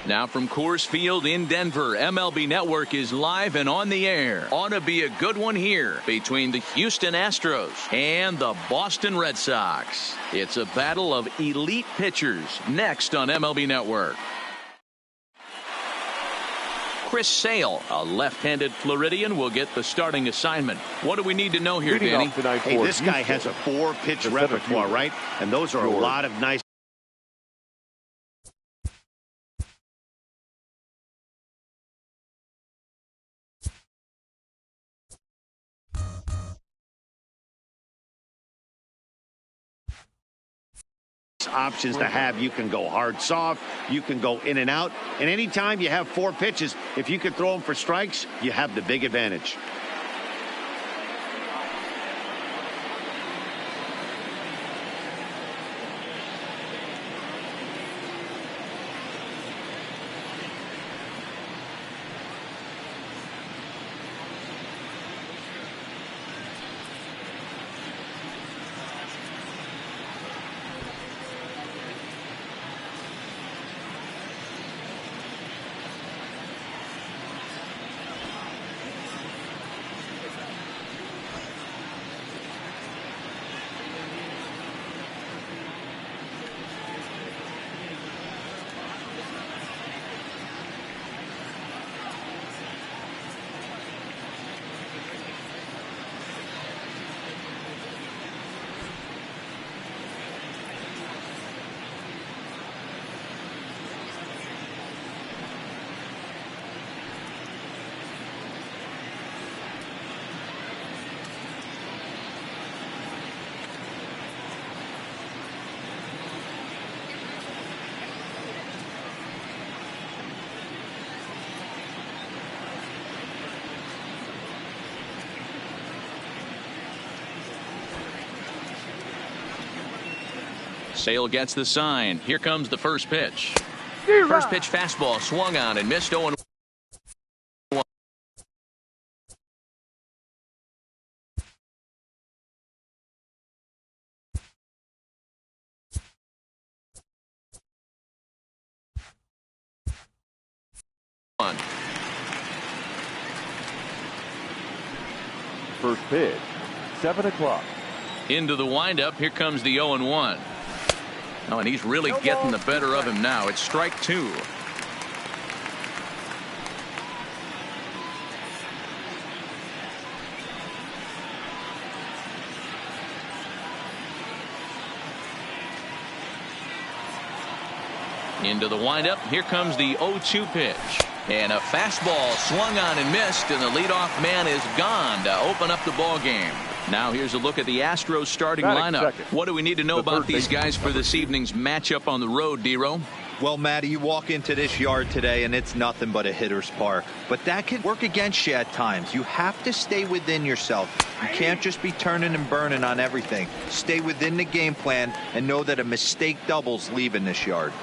Now from Coors Field in Denver, MLB Network is live and on the air. Ought to be a good one here between the Houston Astros and the Boston Red Sox. It's a battle of elite pitchers next on MLB Network. Chris Sale, a left-handed Floridian, will get the starting assignment. What do we need to know here, Danny? Hey, this guy has a 4-pitch repertoire, right? And those are a lot of nice options to have. You can go hard, soft, you can go in and out, and anytime you have 4 pitches, if you can throw them for strikes, you have the big advantage. Sale gets the sign. Here comes the first pitch. First pitch fastball swung on and missed 0-1. First pitch, 7 o'clock. Into the windup. Here comes the 0-1. Oh, and he's really getting the better of him now. It's strike 2. Into the windup. Here comes the 0-2 pitch. And a fastball swung on and missed, and the leadoff man is gone to open up the ball game. Now here's a look at the Astros starting lineup. What do we need to know about these guys for this evening's matchup on the road, D-Row? Well, Matty, you walk into this yard today and it's nothing but a hitter's park. But that can work against you at times. You have to stay within yourself. You can't just be turning and burning on everything. Stay within the game plan and know that a mistake doubles leaving this yard.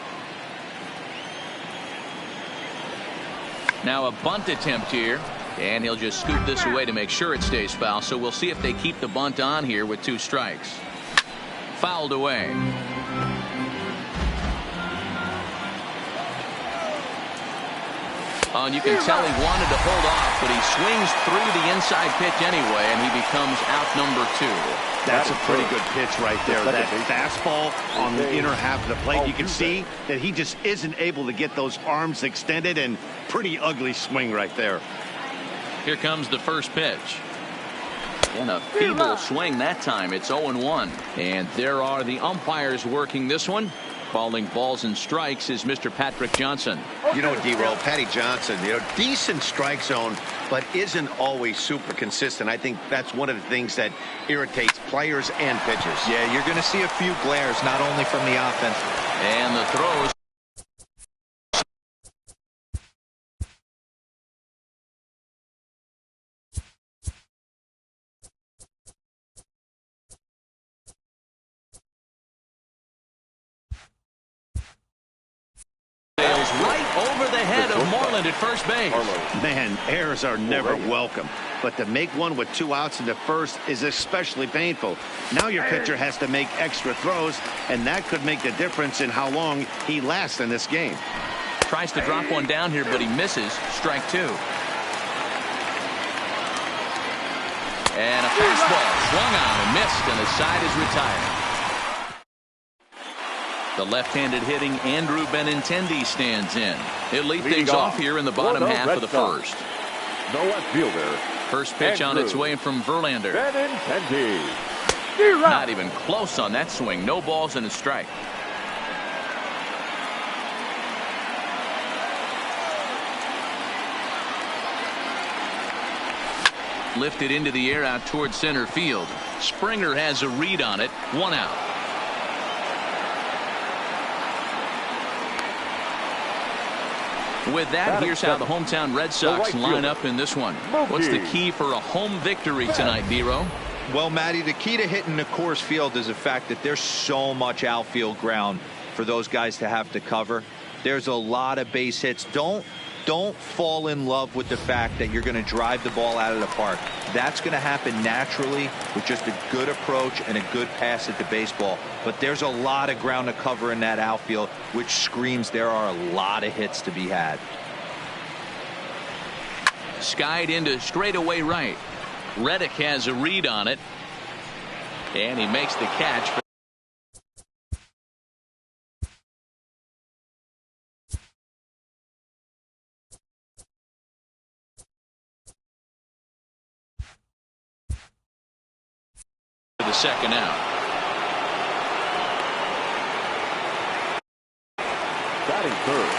Now a bunt attempt here. And he'll just scoop this away to make sure it stays foul. So we'll see if they keep the bunt on here with 2 strikes. Fouled away. Oh, and you can tell he wanted to hold off, but he swings through the inside pitch anyway, and he becomes out number 2. That's a pretty good pitch right there. That fastball on the inner half of the plate. You can see that he just isn't able to get those arms extended, and pretty ugly swing right there. Here comes the first pitch. And a feeble swing that time. It's 0-1. And there are the umpires working this one. Calling balls and strikes is Mr. Patrick Johnson. You know, D-Roll, Patty Johnson, decent strike zone, but isn't always super consistent. I think that's one of the things that irritates players and pitchers. Yeah, you're going to see a few glares, not only from the offense. And the throws. Right over the head of Moreland at first base. Man, errors are never welcome, but to make one with 2 outs in the first is especially painful. Now your pitcher has to make extra throws, and that could make the difference in how long he lasts in this game. Tries to drop one down here, but he misses. Strike two. And a fastball swung on and missed, and the side is retired. The left-handed hitting Andrew Benintendi stands in. He'll lead things off here in the bottom half of the first. The left fielder. First pitch on its way from Verlander. Benintendi. Not even close on that swing. No balls and a strike. Lifted into the air out towards center field. Springer has a read on it. One out. With that, here's how the hometown Red Sox line up in this one. What's the key for a home victory tonight, Dero? Well, Matty, the key to hitting the Coors Field is the fact that there's so much outfield ground for those guys to have to cover. There's a lot of base hits. Don't fall in love with the fact that you're going to drive the ball out of the park. That's going to happen naturally with just a good approach and a good pass at the baseball. But there's a lot of ground to cover in that outfield, which screams there are a lot of hits to be had. Skied into straightaway right. Reddick has a read on it, and he makes the catch. The second out. Batting third.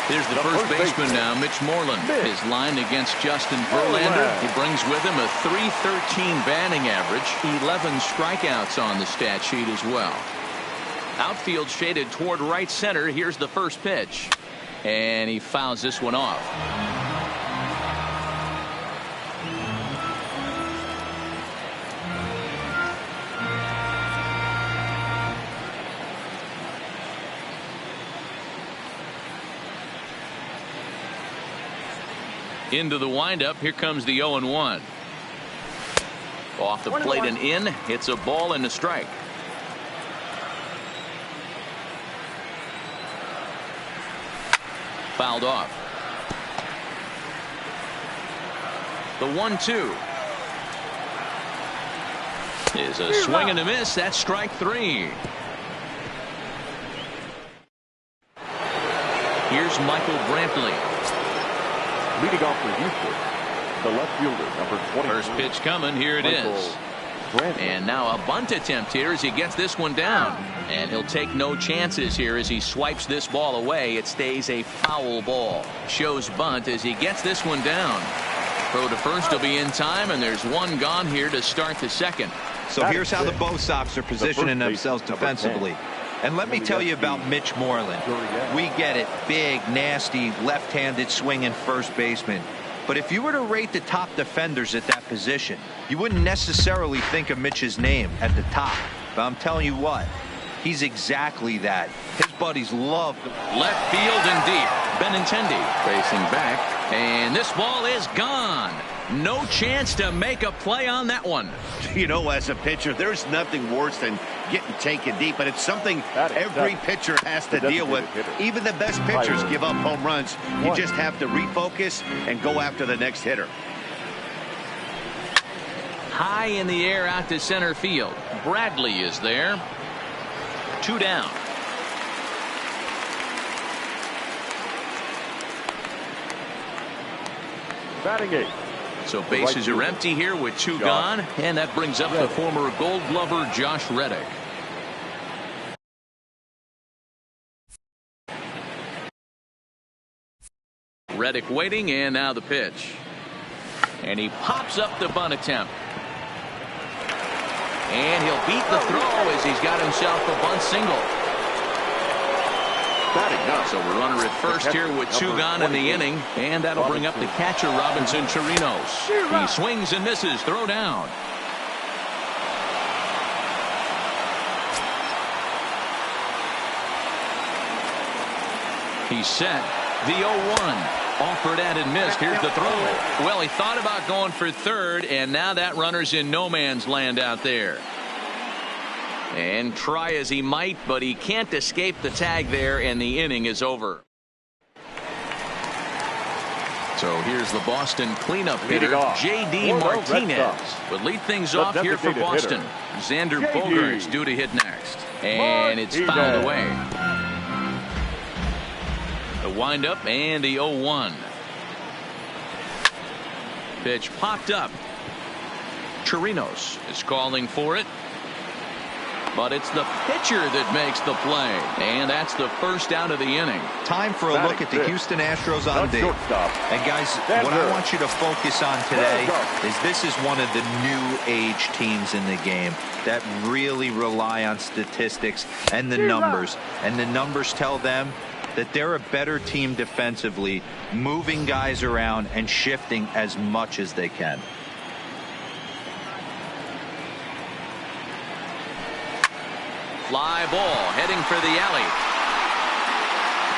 Here's the first baseman now, Mitch Moreland, is lined against Justin Verlander. He brings with him a .313 batting average, 11 strikeouts on the stat sheet as well. Outfield shaded toward right center. Here's the first pitch, and he fouls this one off. Into the windup. Here comes the 0-1. Off the plate and in. It's a ball and a strike. Fouled off. The 1-2 is a swing and a miss. That's strike three. Here's Michael Brantley. Leading off for Houston, the left fielder, number 20. First pitch coming. Here it is. And now a bunt attempt here as he gets this one down. And he'll take no chances here as he swipes this ball away. It stays a foul ball. Shows bunt as he gets this one down. Throw to first will be in time, and there's one gone here to start the second. So here's how the Bo Sox are positioning themselves defensively. And let me tell you about Mitch Moreland. We get it. Big, nasty, left-handed swinging first baseman. But if you were to rate the top defenders at that position, you wouldn't necessarily think of Mitch's name at the top. But I'm telling you what, he's exactly that. His buddies love left field and deep. Benintendi facing back. And this ball is gone. No chance to make a play on that one. You know, as a pitcher, there's nothing worse than getting taken deep, but it's something every pitcher has to deal with. Even the best pitchers give up home runs. You just have to refocus and go after the next hitter. High in the air out to center field. Bradley is there. Two down. Batting eighth. So bases are empty here with two gone, and that brings up the former Gold Glover Josh Reddick. Reddick waiting, and now the pitch. And he pops up the bunt attempt. And he'll beat the throw as he's got himself a bunt single. So we're runner at first here with two gone in the inning, and that'll bring up the catcher Robinson Chirinos. He swings and misses. Throw down. He's set. The 0-1. Offered and missed. Here's the throw. Well, he thought about going for third, and now that runner's in no man's land out there. And try as he might, but he can't escape the tag there, and the inning is over. So here's the Boston cleanup hitter, J.D. Martinez. Would lead things off here for Boston. Xander Bogaerts due to hit next. And it's fouled away. The windup and the 0-1. Pitch popped up. Chirinos is calling for it. But it's the pitcher that makes the play. And that's the first out of the inning. Time for a look at the Houston Astros on day. And guys, what I want you to focus on today is this is one of the new age teams in the game that really rely on statistics and the numbers. And the numbers tell them that they're a better team defensively, moving guys around and shifting as much as they can. Fly ball heading for the alley.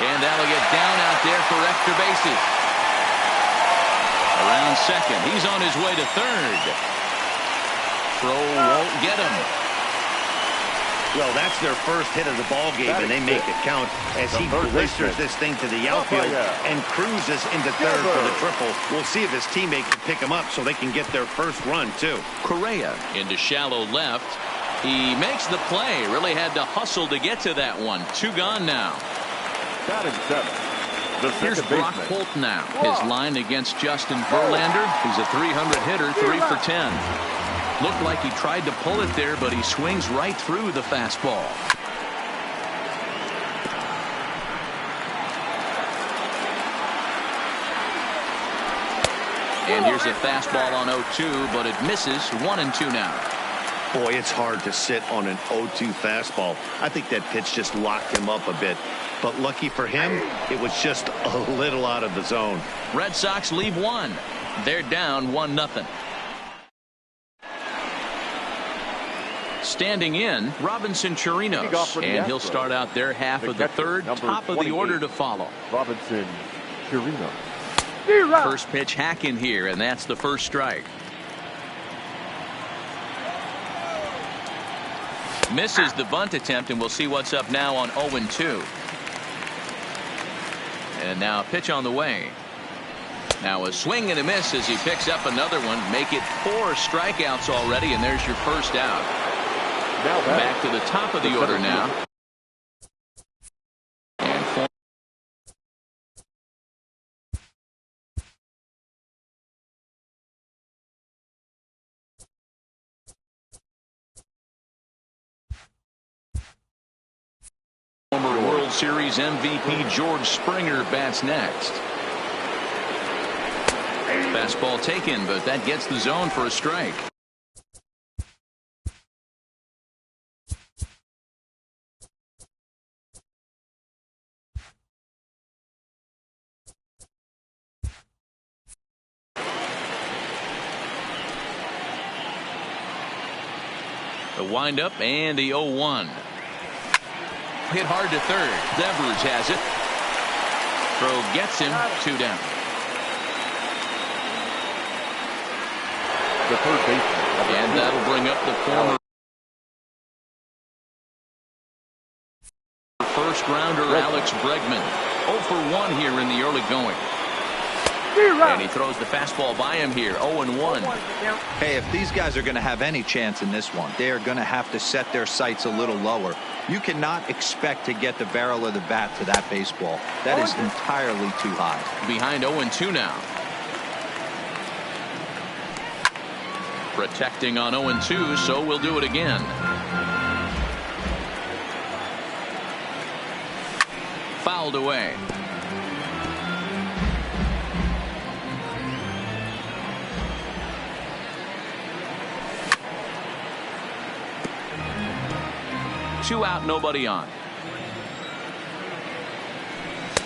And that'll get down out there for extra bases. Around second. He's on his way to third. Throw won't get him. Well, that's their first hit of the ball game, and they make it count as he blisters this thing to the outfield and cruises into third for the triple. We'll see if his teammate can pick him up so they can get their first run, too. Correa into shallow left. He makes the play. Really had to hustle to get to that one. 2 gone now. Here's Brock Holt now. His line against Justin Verlander. He's a 300 hitter, 3 for 10. Looked like he tried to pull it there, but he swings right through the fastball. And here's a fastball on 0-2, but it misses. 1-2 now. Boy, it's hard to sit on an 0-2 fastball. I think that pitch just locked him up a bit. But lucky for him, it was just a little out of the zone. Red Sox leave 1. They're down 1-0. Standing in, Robinson Chirinos. And he'll start out their half of the third. Top of the order to follow. Robinson Chirinos. First pitch hack in here, and that's the first strike. Misses the bunt attempt, and we'll see what's up now on 0-2. And now a pitch on the way. Now a swing and a miss as he picks up another one. Make it 4 strikeouts already, and there's your first out. Back to the top of the order now. And former World Series MVP George Springer bats next. Fastball taken, but that gets the zone for a strike. The windup and the 0-1. Hit hard to third. Devers has it. Throw gets him. 2 down. The third baseman. And that'll bring up the former first rounder Alex Bregman. 0 for 1 here in the early going. And he throws the fastball by him here. 0-1. Hey, if these guys are going to have any chance in this one, they are going to have to set their sights a little lower. You cannot expect to get the barrel of the bat to that baseball. That is entirely too high. Behind 0-2 now. Protecting on 0-2, so we'll do it again. Fouled away. Two out, nobody on.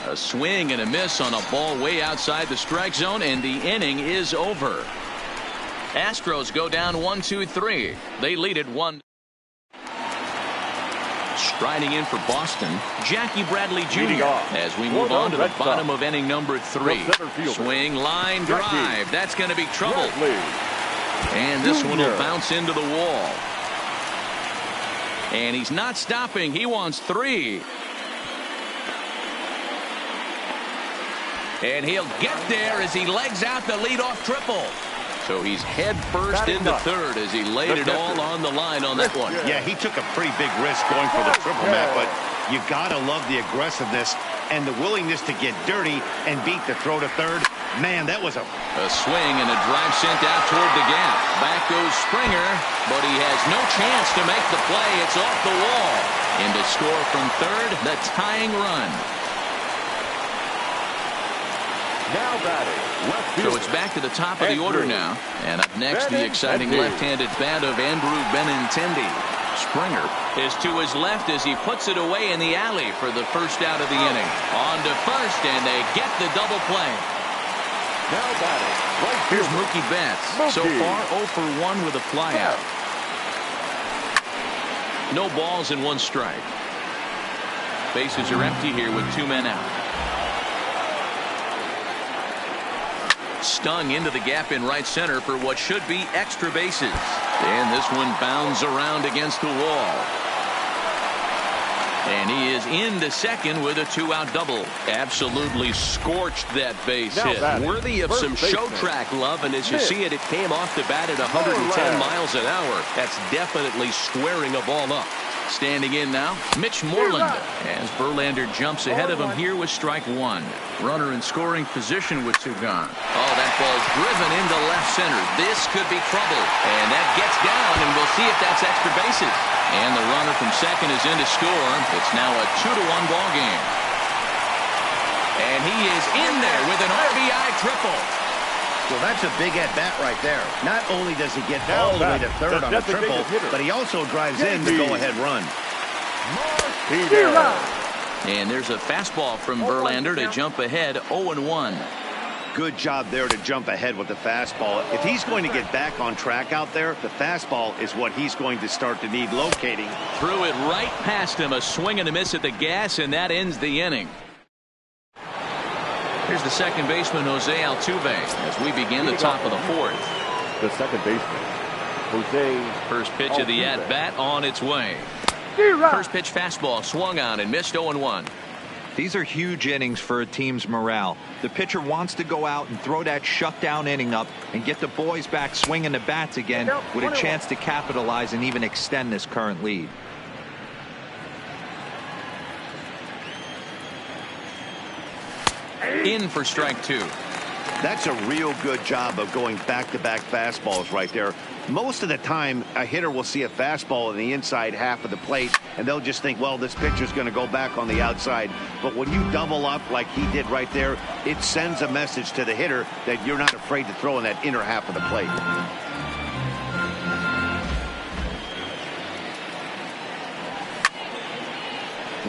A swing and a miss on a ball way outside the strike zone, and the inning is over. Astros go down 1-2-3. They lead it 1. Striding in for Boston, Jackie Bradley Jr. as we move on to the bottom of inning number 3. Swing, line, drive. That's going to be trouble. And this one will bounce into the wall. And he's not stopping. He wants 3. And he'll get there as he legs out the leadoff triple. So he's head first into third as he laid it all on the line on that one. Yeah, he took a pretty big risk going for the triple, Matt, but you got to love the aggressiveness and the willingness to get dirty and beat the throw to third. Man, that was a swing and a drive sent out toward the gap. Back goes Springer, but he has no chance to make the play. It's off the wall. And to score from third, the tying run. Now batting. So it's back to the top of the order now. And up next, the exciting left-handed bat of Andrew Benintendi. Springer is to his left as he puts it away in the alley for the first out of the inning. On to first, and they get the double play. Now batting. Right. Here's Mookie Betts. So far 0 for 1 with a flyout. No balls and 1 strike. Bases are empty here with 2 men out. Stung into the gap in right center for what should be extra bases. And this one bounds around against the wall. And he is into second with a 2-out double. Absolutely scorched that base hit. Worthy of some show track love, and as you see it, it came off the bat at 110 miles an hour. That's definitely squaring a ball up. Standing in now, Mitch Moreland, as Verlander jumps ahead of him here with strike 1. Runner in scoring position with 2 gone. Oh, that ball's driven into left center. This could be trouble. And that gets down, and we'll see if that's extra bases. And the runner from second is in to score. It's now a 2-1 ball game. And he is in there with an RBI triple. Well, that's a big at-bat right there. Not only does he get all the way to third on a triple, but he also drives in the go-ahead run. And there's a fastball from Verlander to jump ahead 0-1. Good job there to jump ahead with the fastball. If he's going to get back on track out there, the fastball is what he's going to start to need locating. Threw it right past him, a swing and a miss at the gas, and that ends the inning. Here's the second baseman, Jose Altuve, as we begin the top of the 4th. The second baseman, Jose. First pitch of the at-bat on its way. First pitch fastball swung on and missed 0-1. These are huge innings for a team's morale. The pitcher wants to go out and throw that shutdown inning up and get the boys back swinging the bats again with a chance to capitalize and even extend this current lead. In for strike 2. That's a real good job of going back-to-back fastballs right there. Most of the time, a hitter will see a fastball in the inside half of the plate, and they'll just think, well, this pitcher's going to go back on the outside. But when you double up like he did right there, it sends a message to the hitter that you're not afraid to throw in that inner half of the plate.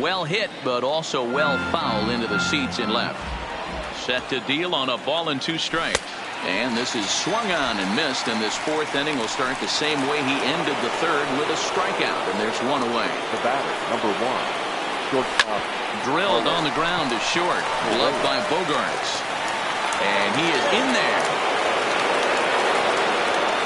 Well hit, but also well fouled into the seats in left. Set to deal on a ball and 2 strikes. And this is swung on and missed, and this 4th inning will start the same way he ended the 3rd with a strikeout, and there's 1 away. The batter, number 1, shortstop. Drilled on the ground to short, gloved by Bogaerts. And he is in there.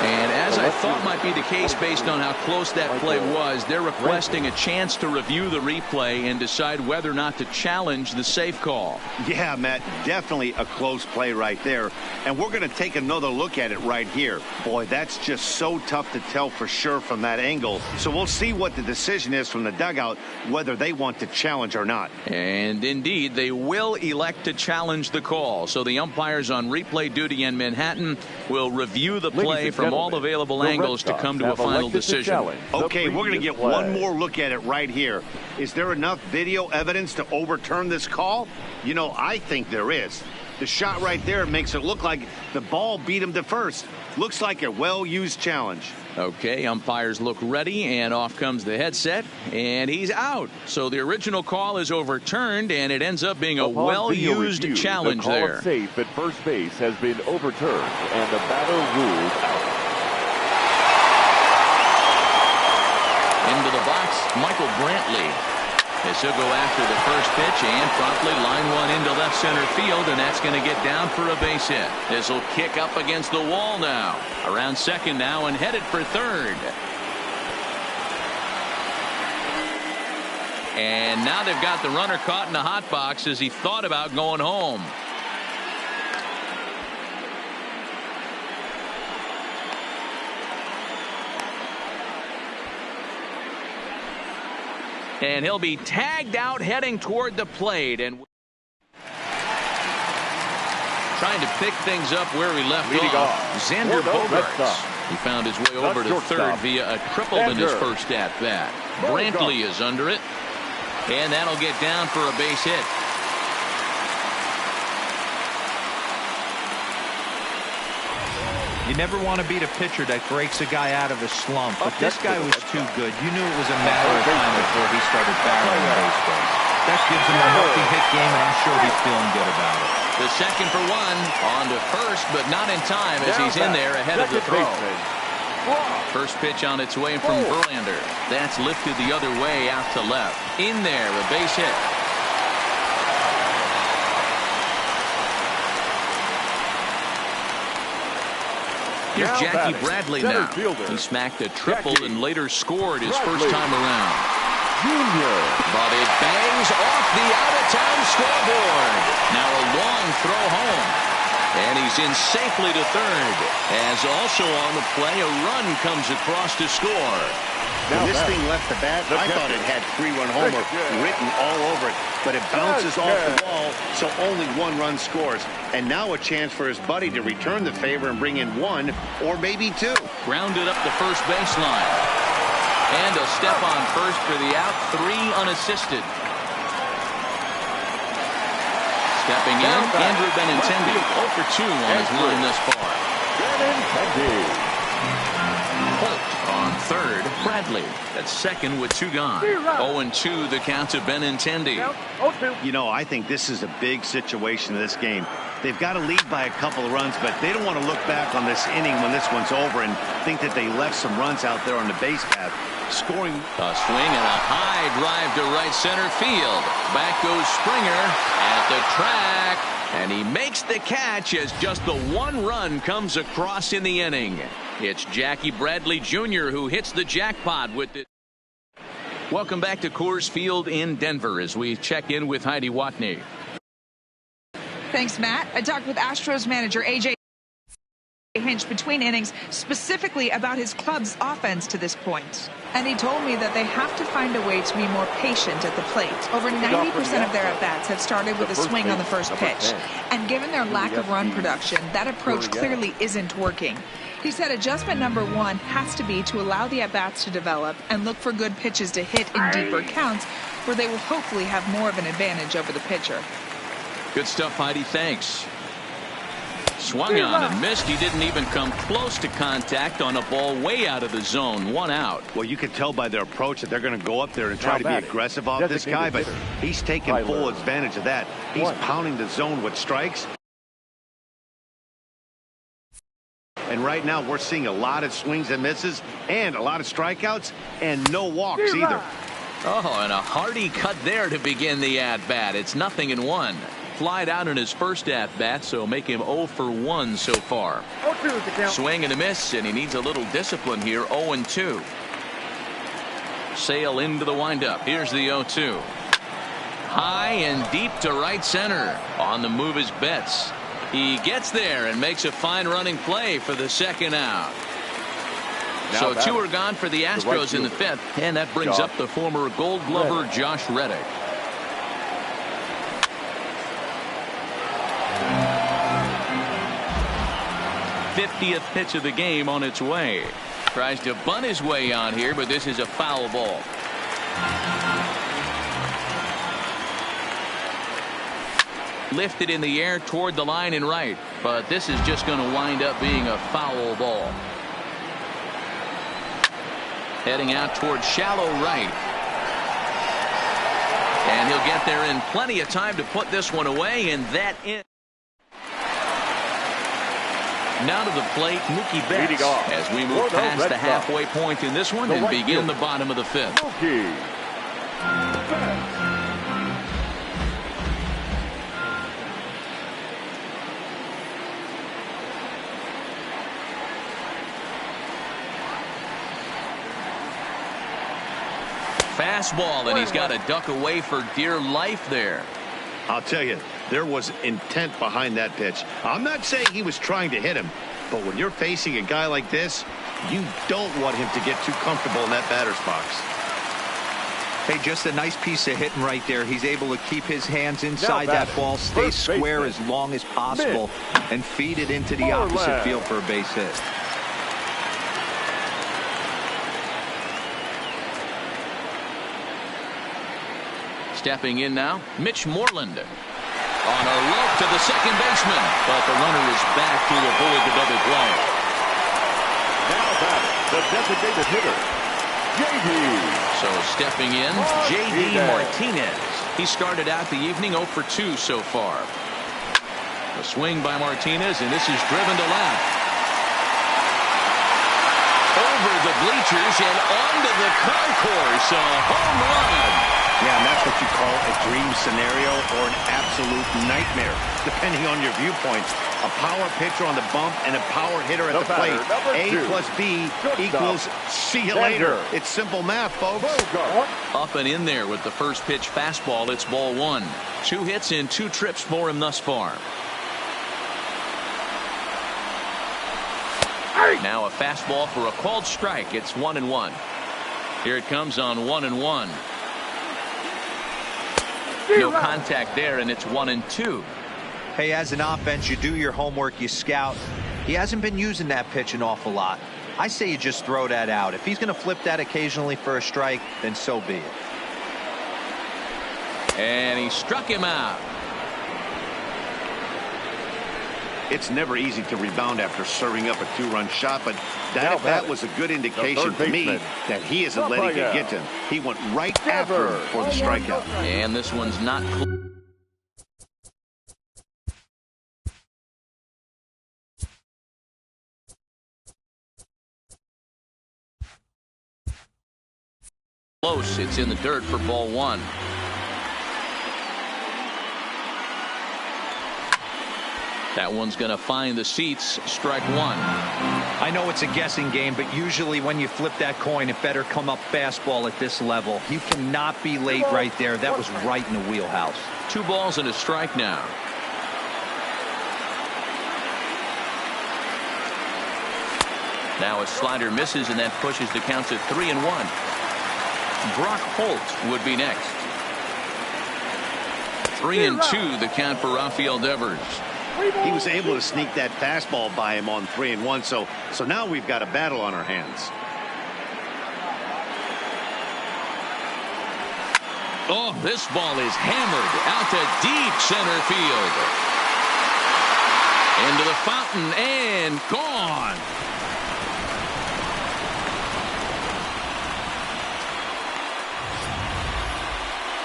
And as I thought might be the case based on how close that play was, they're requesting a chance to review the replay and decide whether or not to challenge the safe call. Yeah, Matt, definitely a close play right there. And we're going to take another look at it right here. Boy, that's just so tough to tell for sure from that angle. So we'll see what the decision is from the dugout, whether they want to challenge or not. And indeed, they will elect to challenge the call. So the umpires on replay duty in Manhattan will review the play from all available angles to come to a final decision. Okay, we're going to get one more look at it right here. Is there enough video evidence to overturn this call? You know, I think there is. The shot right there makes it look like the ball beat him to first. Looks like a well-used challenge. Okay, umpires look ready, and off comes the headset, and he's out. So the original call is overturned, and it ends up being a well-used challenge there. The call safe at first base has been overturned, and the batter ruled out. Into the box, Michael Brantley. As he'll go after the first pitch and promptly line one into left center field, and that's going to get down for a base hit. This will kick up against the wall now. Around second now and headed for third. And now they've got the runner caught in the hot box as he thought about going home. And he'll be tagged out heading toward the plate. And trying to pick things up where he left off. Xander Bogaerts. He found his way over to third via a triple in his first at-bat. Brantley is under it. And that'll get down for a base hit. You never want to beat a pitcher that breaks a guy out of a slump, but this guy was too good. You knew it was a matter of time before he started barreling baseballs. That gives him a healthy hit game, and I'm sure he's feeling good about it. The second for one, on to first, but not in time as he's in there ahead of the throw. First pitch on its way from Verlander. That's lifted the other way out to left. In there, a base hit. Here's Jackie Bradley now. He smacked a triple and later scored his first time around. But it bangs off the out-of-town scoreboard. Now a long throw home. And he's in safely to third. As also on the play, a run comes across to score. When this thing left the bat, I thought it had 3-run homer written all over it. But it bounces off the wall, so only 1 run scores. And now a chance for his buddy to return the favor and bring in 1 or maybe 2. Grounded up the first baseline. And a step on first for the out, 3 unassisted. Stepping in, Andrew Benintendi, 0 for 2 on his line thus far. Holt on third, Bradley at second with 2 gone. 0-2 the count to Benintendi. You know, I think this is a big situation in this game. They've got to lead by a couple of runs, but they don't want to look back on this inning when this one's over and think that they left some runs out there on the base path. Scoring a swing and a high drive to right center field. Back goes Springer at the track, and he makes the catch as just the 1 run comes across in the inning. It's Jackie Bradley Jr. who hits the jackpot with it. Welcome back to Coors Field in Denver as we check in with Heidi Watney. Thanks, Matt. I talked with Astros manager A.J. Hinch between innings specifically about his club's offense to this point. And he told me that they have to find a way to be more patient at the plate. Over 90% of their at-bats have started with a swing on the first pitch. And given their lack of run production, that approach clearly isn't working. He said adjustment number 1 has to be to allow the at-bats to develop and look for good pitches to hit in deeper counts where they will hopefully have more of an advantage over the pitcher. Good stuff, Heidi. Thanks. Swung on and missed. He didn't even come close to contact on a ball way out of the zone. 1 out. Well, you can tell by their approach that they're going to go up there and try to be aggressive off this guy, but he's taking full advantage of that. He's pounding the zone with strikes. And right now we're seeing a lot of swings and misses and a lot of strikeouts and no walks either. Oh, and a hearty cut there to begin the at-bat. It's 0-1. Flied out in his first at-bat, so make him 0 for 1 so far. Swing and a miss, and he needs a little discipline here. 0-2. Sale into the windup. Here's the 0-2. High and deep to right center. On the move is Betts. He gets there and makes a fine running play for the second out. So 2 are gone for the Astros in the 5th, and that brings up the former Gold Glover Josh Reddick. '50th pitch of the game on its way. Tries to bunt his way on here, but this is a foul ball. Lifted in the air toward the line and right, but this is just going to wind up being a foul ball. Heading out toward shallow right. And he'll get there in plenty of time to put this one away, and that in. Now to the plate, Mookie Betts, as we move past the halfway point in this one and begin the bottom of the 5th. Fastball, and he's got to duck away for dear life there. I'll tell you, there was intent behind that pitch. I'm not saying he was trying to hit him, but when you're facing a guy like this, you don't want him to get too comfortable in that batter's box. Hey, just a nice piece of hitting right there. He's able to keep his hands inside that ball, stay square as long as possible, and feed it into the opposite field for a base hit. Stepping in now, Mitch Moreland. On a rope to the second baseman, but the runner is back to avoid the double play. Now back, the designated hitter, J.D. So stepping in, J.D. Martinez. He started out the evening 0 for 2 so far. A swing by Martinez, and this is driven to left. Over the bleachers and onto the concourse. A home run. Yeah, and that's what you call a dream scenario or an absolute nightmare, depending on your viewpoints. A power pitcher on the bump and a power hitter at the plate. A plus B equals see you later. It's simple math, folks. Up and in there with the first pitch fastball. It's ball 1. 2 hits and 2 trips for him thus far. Now a fastball for a called strike. It's 1-1. Here it comes on 1-1. No contact there, and it's 1-2. Hey, as an offense, you do your homework, you scout. He hasn't been using that pitch an awful lot. I say you just throw that out. If he's going to flip that occasionally for a strike, then so be it. And he struck him out. It's never easy to rebound after serving up a 2-run shot, but that was a good indication to me that he isn't letting it get to him. He went right after him for the strikeout. And this one's not close. It's in the dirt for ball 1. That one's going to find the seats. Strike 1. I know it's a guessing game, but usually when you flip that coin, it better come up fastball at this level. You cannot be late right there. That was right in the wheelhouse. 2 balls and a strike now. Now a slider misses, and that pushes the counts at 3-1. Brock Holt would be next. 3-2 the count for Rafael Devers. He was able to sneak that fastball by him on 3-1, so now we've got a battle on our hands. Oh, this ball is hammered out to deep center field. Into the fountain and gone.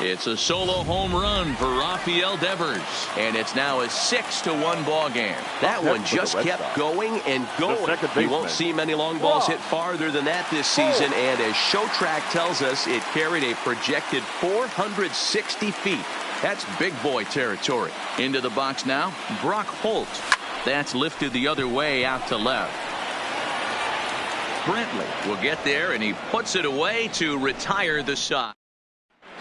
It's a solo home run for Rafael Devers, and it's now a 6-1 ball game. That one just kept going and going. You won't see many long balls hit farther than that this season, and as Showtrack tells us, it carried a projected 460 feet. That's big boy territory. Into the box now, Brock Holt. That's lifted the other way out to left. Brantley will get there, and he puts it away to retire the side.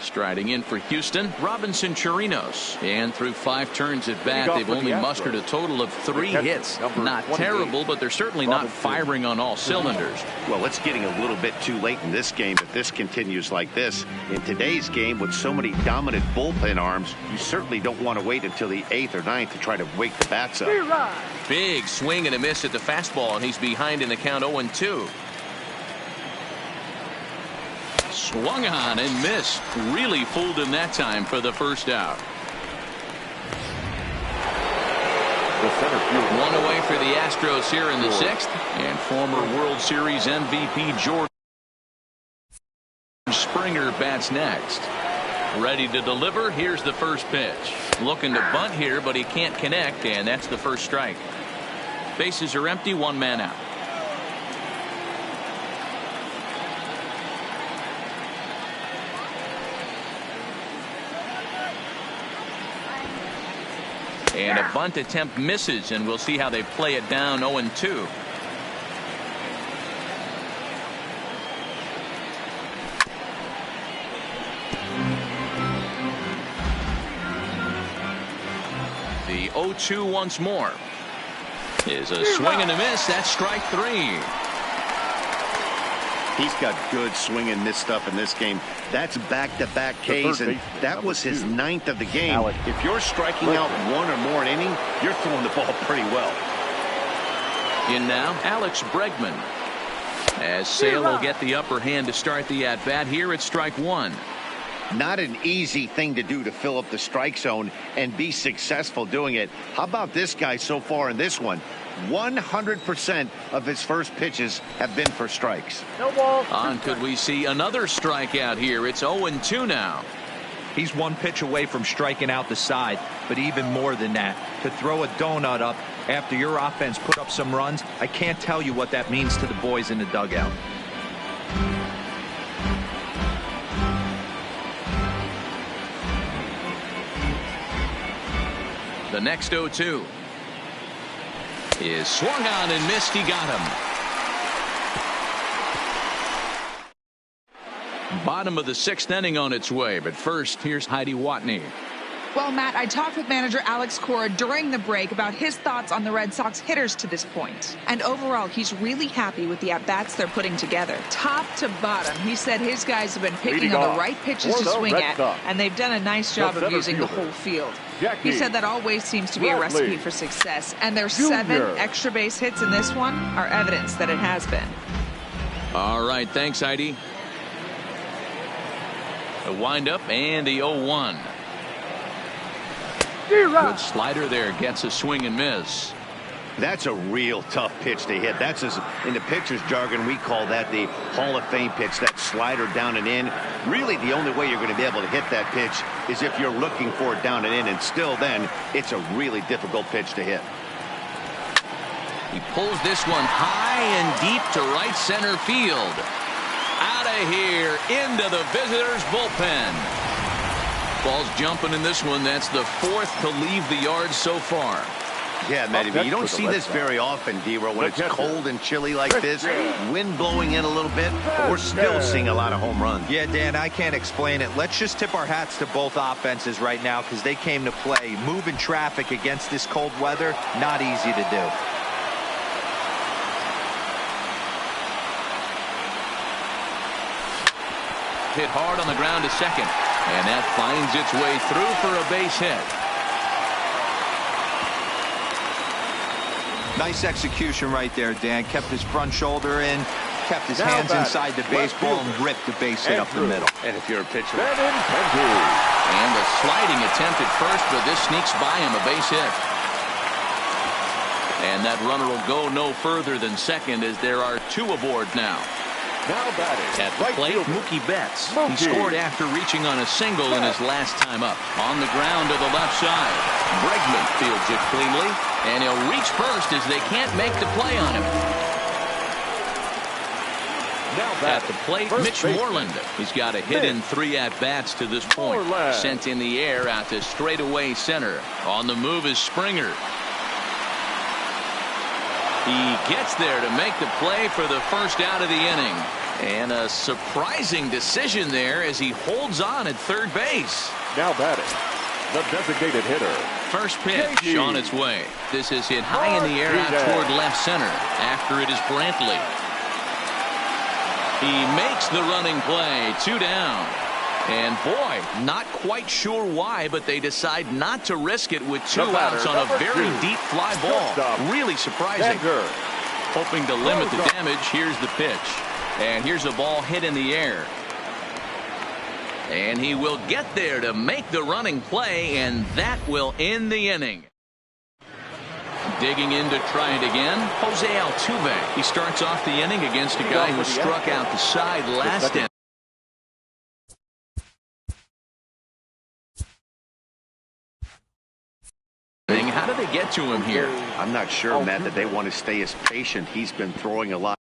Striding in for Houston, Robinson Chirinos. And through 5 turns at bat, they've only mustered a total of 3 hits. Not terrible, but they're certainly not firing on all cylinders. Well, it's getting a little bit too late in this game if this continues like this. In today's game, with so many dominant bullpen arms, you certainly don't want to wait until the 8th or 9th to try to wake the bats up. Big swing and a miss at the fastball, and he's behind in the count 0-2. Swung on and missed. Really fooled him that time for the first out. The center field. 1 away for the Astros here in the 6th. And former World Series MVP George Springer bats next. Ready to deliver. Here's the first pitch. Looking to bunt here, but he can't connect, and that's the first strike. Bases are empty, 1 man out. And a bunt attempt misses, and we'll see how they play it down 0-2. The 0-2 once more. Is a swing and a miss. That's strike 3. He's got good swing and miss stuff in this game. That's back-to-back Ks, and that was his 9th of the game. If you're striking out one or more an inning, you're throwing the ball pretty well. In now, Alex Bregman. As Sale will get the upper hand to start the at-bat here at strike one. Not an easy thing to do to fill up the strike zone and be successful doing it. How about this guy so far in this one? 100% of his first pitches have been for strikes. No ball. Could we see another strikeout here? It's 0-2 now. He's one pitch away from striking out the side, but even more than that, to throw a donut up after your offense put up some runs, I can't tell you what that means to the boys in the dugout. The next 0-2 is swung on and missed. He got him. Bottom of the 6th inning on its way, but first here's Heidi Watney. Well, Matt, I talked with manager Alex Cora during the break about his thoughts on the Red Sox hitters to this point. And overall, he's really happy with the at-bats they're putting together. Top to bottom, he said his guys have been picking on the right pitches to swing at, and they've done a nice job of using the whole field. He said that always seems to be a recipe for success, and their 7 extra base hits in this one are evidence that it has been. All right, thanks, Heidi. The windup and the 0-1. Good slider there, gets a swing and miss. That's a real tough pitch to hit. That's, in the pitcher's jargon, we call that the Hall of Fame pitch, that slider down and in. Really, the only way you're going to be able to hit that pitch is if you're looking for it down and in, and still then, it's a really difficult pitch to hit. He pulls this one high and deep to right center field. Out of here, into the visitors' bullpen. Ball's jumping in this one. That's the 4th to leave the yard so far. Yeah, Matty, but you don't see this very often, D-Row, when it's cold and chilly like this. Wind blowing in a little bit, but we're still seeing a lot of home runs. Yeah, Dan, I can't explain it. Let's just tip our hats to both offenses right now because they came to play. Moving traffic against this cold weather, not easy to do. Hit hard on the ground to second, and that finds its way through for a base hit. Nice execution right there, Dan. Kept his front shoulder in, kept his hands inside the baseball, and ripped the base hit up the middle. And if you're a pitcher, and a sliding attempt at first, but this sneaks by him, a base hit. And that runner will go no further than second as there are 2 aboard now. Now batting at the plate, Mookie Betts. He scored after reaching on a single in his last time up. On the ground to the left side. Bregman fields it cleanly, and he'll reach first as they can't make the play on him. Now at the plate, Mitch Moreland. He's got a hit in 3 at-bats to this point. Sent in the air out to straightaway center. On the move is Springer. He gets there to make the play for the first out of the inning. And a surprising decision there as he holds on at third base. Now batting, the designated hitter. First pitch on its way. This is hit high in the air out toward left center. After it is Brantley. He makes the running play. 2 down. And boy, not quite sure why, but they decide not to risk it with 2 outs on a very deep fly ball. Really surprising. Hoping to limit the damage. Here's the pitch. And here's a ball hit in the air. And he will get there to make the running play, and that will end the inning. Digging in to try it again, Jose Altuve. He starts off the inning against a guy who struck out the side last inning. How do they get to him here? I'm not sure, Matt, that they want to stay as patient. He's been throwing a lot.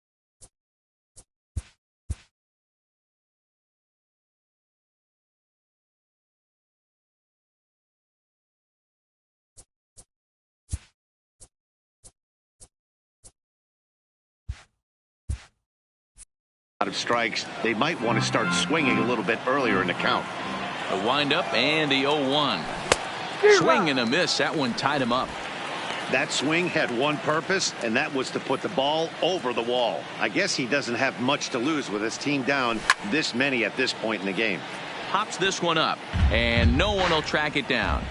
Out of strikes, they might want to start swinging a little bit earlier in the count. A windup and the 0-1. Swing and a miss. That one tied him up. That swing had one purpose, and that was to put the ball over the wall. I guess he doesn't have much to lose with his team down this many at this point in the game. Pops this one up, and no one will track it down.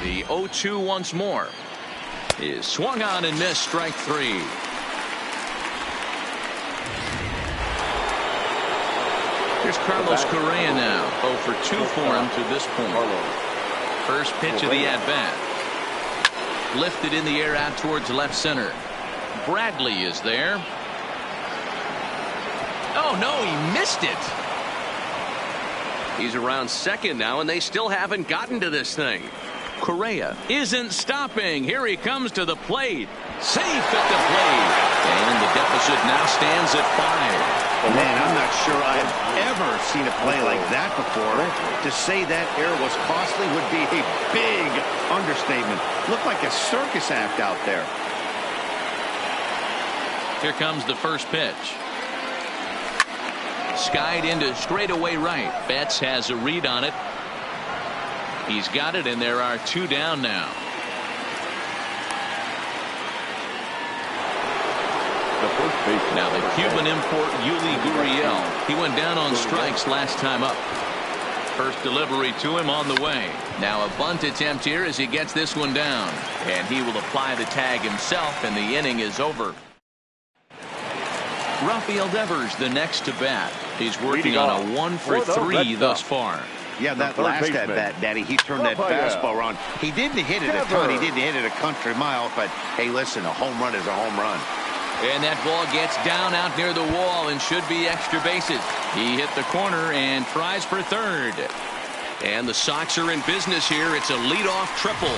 The 0-2 once more is swung on and missed, strike 3. Here's Carlos Correa now. 0 for 2 for him to this point. First pitch of the at-bat. Lifted in the air out towards left center. Bradley is there. Oh, no, he missed it. He's around second now, and they still haven't gotten to this thing. Correa isn't stopping. Here he comes to the plate. Safe at the plate. And the deficit now stands at 5. Man, I'm not sure I've ever seen a play like that before. To say that error was costly would be a big understatement. Looked like a circus act out there. Here comes the first pitch. Skied into straightaway right. Betts has a read on it. He's got it, and there are 2 down now. Now the Cuban import Yuli Gurriel. He went down on strikes last time up. First delivery to him on the way. Now a bunt attempt here as he gets this one down. And he will apply the tag himself, and the inning is over. Rafael Devers the next to bat. He's working on a 1 for 3 thus far. Yeah, that last at bat, Daddy, he turned that fastball around. He didn't hit it a ton. He didn't hit it a country mile. But, hey, listen, a home run is a home run. And that ball gets down out near the wall and should be extra bases. He hit the corner and tries for third. And the Sox are in business here. It's a leadoff triple.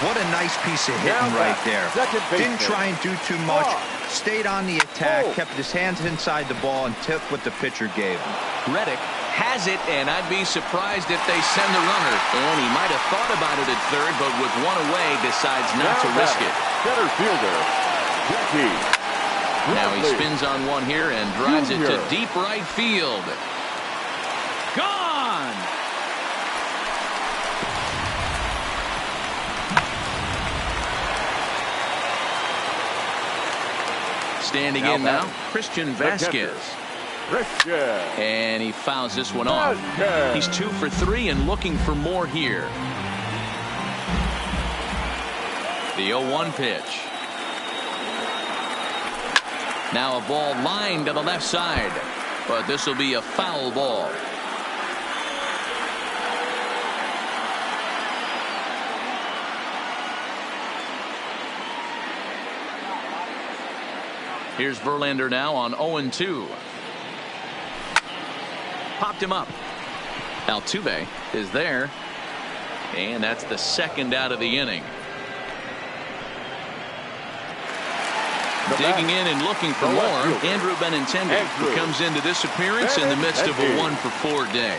What a nice piece of hitting right there. Didn't try and do too much. Stayed on the attack, kept his hands inside the ball, and took what the pitcher gave him. Reddick has it, and I'd be surprised if they send the runner. And he might have thought about it at third, but with one away, decides not to risk it. Center fielder, Jackie. Now he spins on one here and drives it to deep right field. Gone! Standing in now, Christian Vasquez. And he fouls this one off. He's 2 for 3 and looking for more here. The 0-1 pitch. Now a ball lined to the left side, but this will be a foul ball. Here's Verlander now on 0-2. Popped him up. Altuve is there. And that's the second out of the inning. Digging in and looking for more, Andrew Benintendi, who comes into this appearance in the midst of a 1 for 4 day.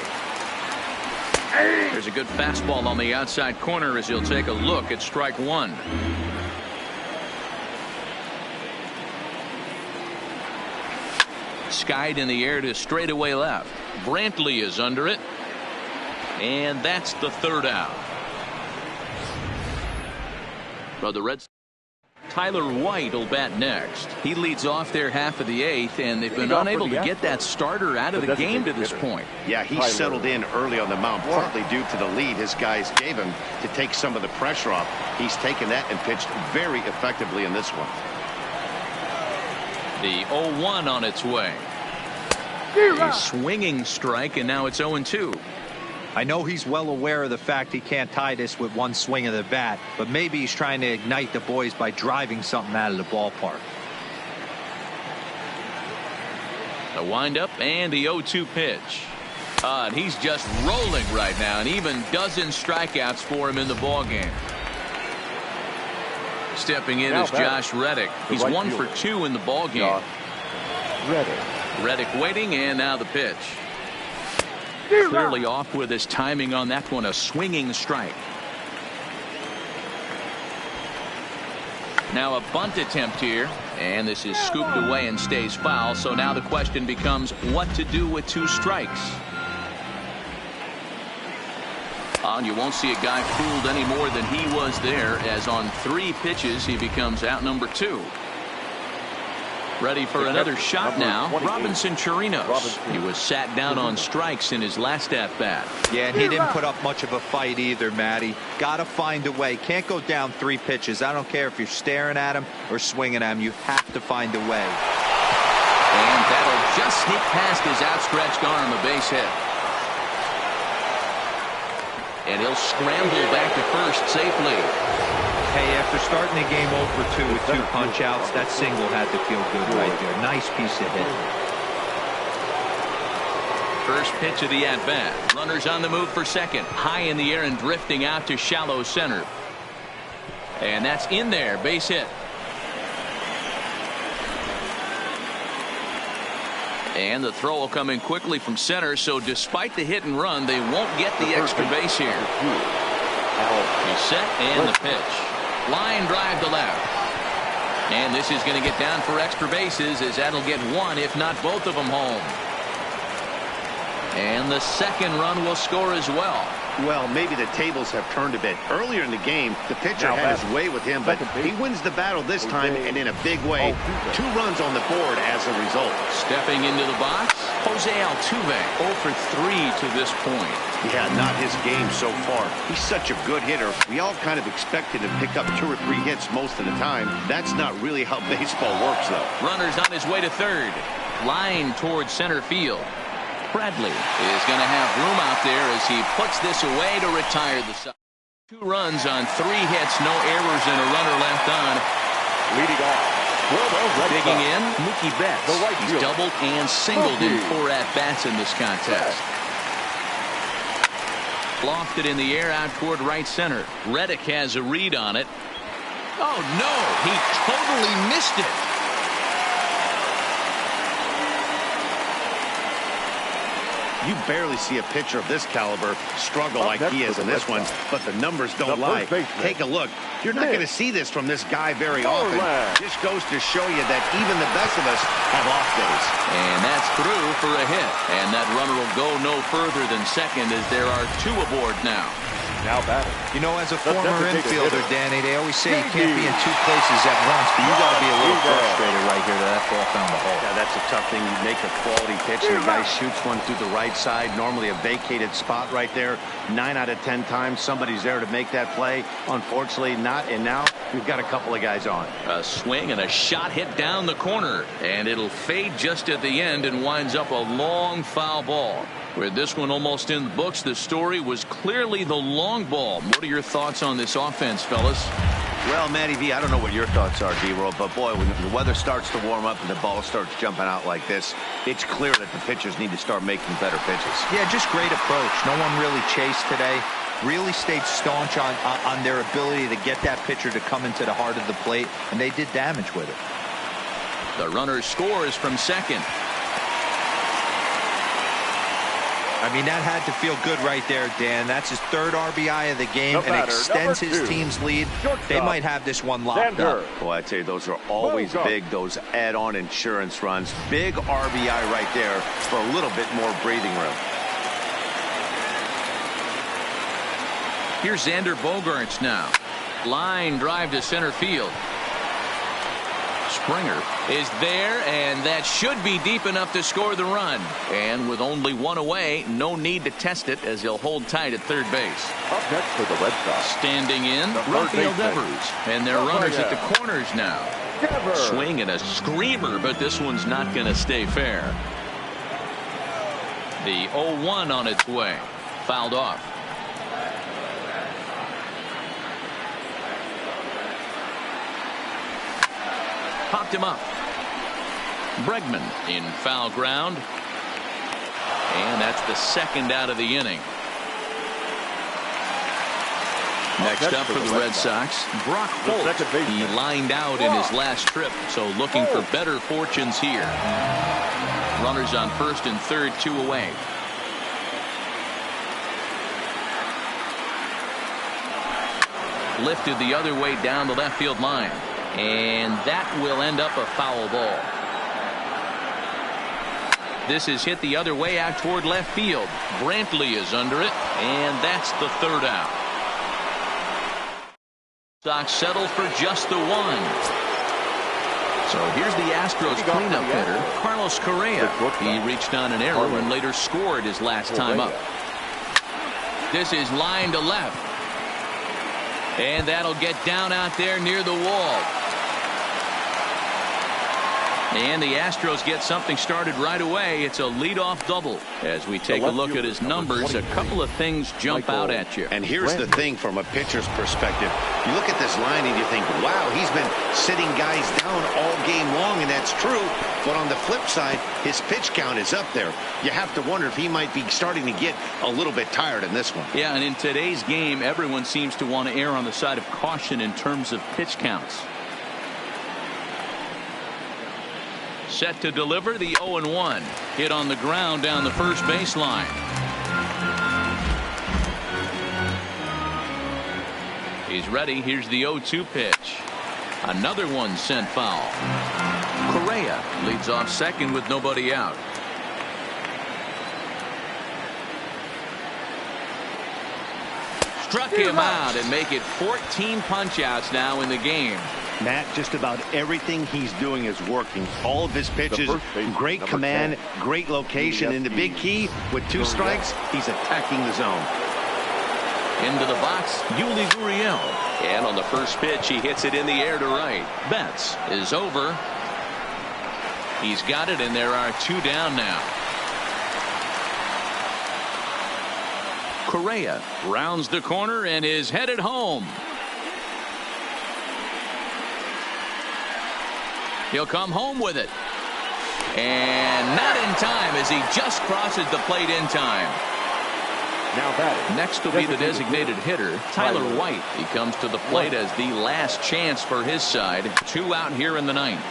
There's a good fastball on the outside corner as he'll take a look at strike 1. Skied in the air to straightaway left. Brantley is under it. And that's the third out. For the Reds, Tyler White will bat next. He leads off their half of the 8th, and they've been unable to get that starter out of the game to this point. Yeah, he settled in early on the mound, partly due to the lead his guys gave him to take some of the pressure off. He's taken that and pitched very effectively in this one. The 0-1 on its way. A swinging strike, and now it's 0-2. I know he's well aware of the fact he can't tie this with one swing of the bat, but maybe he's trying to ignite the boys by driving something out of the ballpark. The windup and the 0-2 pitch. And he's just rolling right now, and even dozen strikeouts for him in the ballgame. Stepping in is Josh Reddick. He's 1 for 2 in the ballgame. Reddick waiting, and now the pitch. Clearly off with his timing on that one, a swinging strike. Now a bunt attempt here, And this is scooped away and stays foul. So now the question becomes what to do with 2 strikes. And you won't see a guy fooled any more than he was there, as on 3 pitches he becomes out number 2. Ready for another shot now. Robinson Chirinos. He was sat down on strikes in his last at bat. Yeah, and he didn't put up much of a fight either, Matty. Got to find a way. Can't go down 3 pitches. I don't care if you're staring at him or swinging at him. You have to find a way. And that'll just sneak past his outstretched arm, a base hit. And he'll scramble back to first safely. Hey, after starting the game 0-for-2 with 2 punch-outs, that single had to feel good right there. Nice piece of hit. First pitch of the at-bat. Runners on the move for second. High in the air and drifting out to shallow center. And that's in there. Base hit. And the throw will come in quickly from center, so despite the hit and run, they won't get the extra base here. He's set and the pitch. Line drive to left. And this is going to get down for extra bases, as that'll get 1, if not both of them, home. And the second run will score as well. Well, maybe the tables have turned a bit. Earlier in the game, the pitcher had his way with him, but he wins the battle this time, and in a big way. 2 runs on the board as a result. Stepping into the box, Jose Altuve, 0 for 3 to this point. Yeah, not his game so far. He's such a good hitter. We all kind of expected him to pick up 2 or 3 hits most of the time. That's not really how baseball works, though. Runners on his way to third. Line towards center field. Bradley is going to have room out there as he puts this away to retire the side. 2 runs on 3 hits, no errors, and a runner left on. Leading off. Digging in, Mookie Betts. He's doubled and singled in 4 at-bats in this contest. Lofted in the air out toward right center. Reddick has a read on it. Oh, no, he totally missed it. You barely see a pitcher of this caliber struggle like he is in this one, but the numbers don't lie. Take a look. You're not going to see this from this guy very often. Just goes to show you that even the best of us have off days. And that's through for a hit. And that runner will go no further than second, as there are 2 aboard now. Now batting. You know, as a former infielder, Danny, they always say you can't be in 2 places at once, but you got to be a little frustrated right here that ball found the hole. Yeah, that's a tough thing. You make a quality pitch, and the guy shoots one through the right side, normally a vacated spot right there. 9 out of 10 times, somebody's there to make that play. Unfortunately, not, and now we've got a couple of guys on. A swing and a shot hit down the corner, and it'll fade just at the end and winds up a long foul ball. With this one almost in the books, the story was clearly the long ball. What are your thoughts on this offense, fellas? Well, Matty V, I don't know what your thoughts are, D-Roll, but boy, when the weather starts to warm up and the ball starts jumping out like this, it's clear that the pitchers need to start making better pitches. Yeah, just great approach. No one really chased today. Really stayed staunch on their ability to get that pitcher to come into the heart of the plate, and they did damage with it. The runner scores from second. I mean, that had to feel good right there, Dan. That's his 3rd RBI of the game and extends his team's lead. They might have this one locked up. Boy, I tell you, those are always big, those add-on insurance runs. Big RBI right there for a little bit more breathing room. Here's Xander Bogaerts now. Line drive to center field. Springer is there, and that should be deep enough to score the run. And with only 1 away, no need to test it, as he'll hold tight at third base. Up next for the Red Sox. Standing in, Rafael Devers. And their runners at the corners now. Swing and a screamer, but this one's not going to stay fair. The 0-1 on its way. Fouled off. Popped him up. Bregman in foul ground. And that's the 2nd out of the inning. Next up for the Red Sox, Brock Holt. He lined out in his last trip, so looking for better fortunes here. Runners on first and third, 2 away. Lifted the other way down the left field line. And that will end up a foul ball. This is hit the other way out toward left field. Brantley is under it, and that's the third out. Sox settle for just the one. So here's the Astros cleanup hitter, Carlos Correa. He reached on an error and later scored his last time up. This is line to left. And that'll get down out there near the wall. And the Astros get something started right away. It's a leadoff double. As we take a look at his numbers, a couple of things jump out at you. And here's the thing from a pitcher's perspective. You look at this line and you think, wow, he's been sitting guys down all game long, and that's true. But on the flip side, his pitch count is up there. You have to wonder if he might be starting to get a little bit tired in this one. Yeah, and in today's game, everyone seems to want to err on the side of caution in terms of pitch counts. Set to deliver the 0-1. Hit on the ground down the first baseline. He's ready. Here's the 0-2 pitch. Another one sent foul. Correa leads off second with nobody out. Struck him out and make it 14 punch-outs now in the game. Matt, just about everything he's doing is working. All of his pitches, great command, great location, and the big key, with 2 strikes, he's attacking the zone. Into the box, Yuli Gurriel. And on the first pitch, he hits it in the air to right. Betts is over. He's got it, and there are 2 down now. Correa rounds the corner and is headed home. He'll come home with it. And not in time, as he just crosses the plate in time. Now batting. Next will be the designated hitter, Tyler White. He comes to the plate as the last chance for his side. 2 out here in the 9th.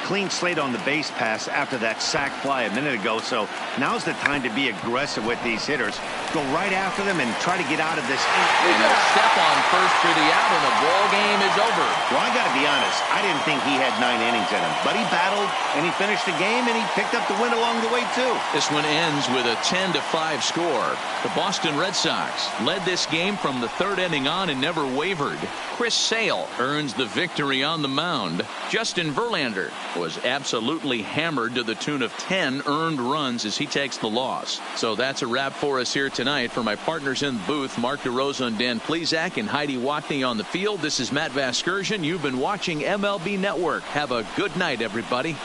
Clean slate on the base pass after that sac fly a minute ago, so now's the time to be aggressive with these hitters. Go right after them and try to get out of this. And a step on first for the out, and the ball game is over. Well, I got to be honest, I didn't think he had 9 innings in him, but he battled and he finished the game and he picked up the win along the way too. This one ends with a 10-5 score. The Boston Red Sox led this game from the 3rd inning on and never wavered. Chris Sale earns the victory on the mound. Justin Verlander was absolutely hammered to the tune of 10 earned runs as he takes the loss. So that's a wrap for us here tonight. For my partners in the booth, Mark DeRosa and Dan Plesac, and Heidi Watney on the field, this is Matt Vasgersian. You've been watching MLB Network. Have a good night, everybody.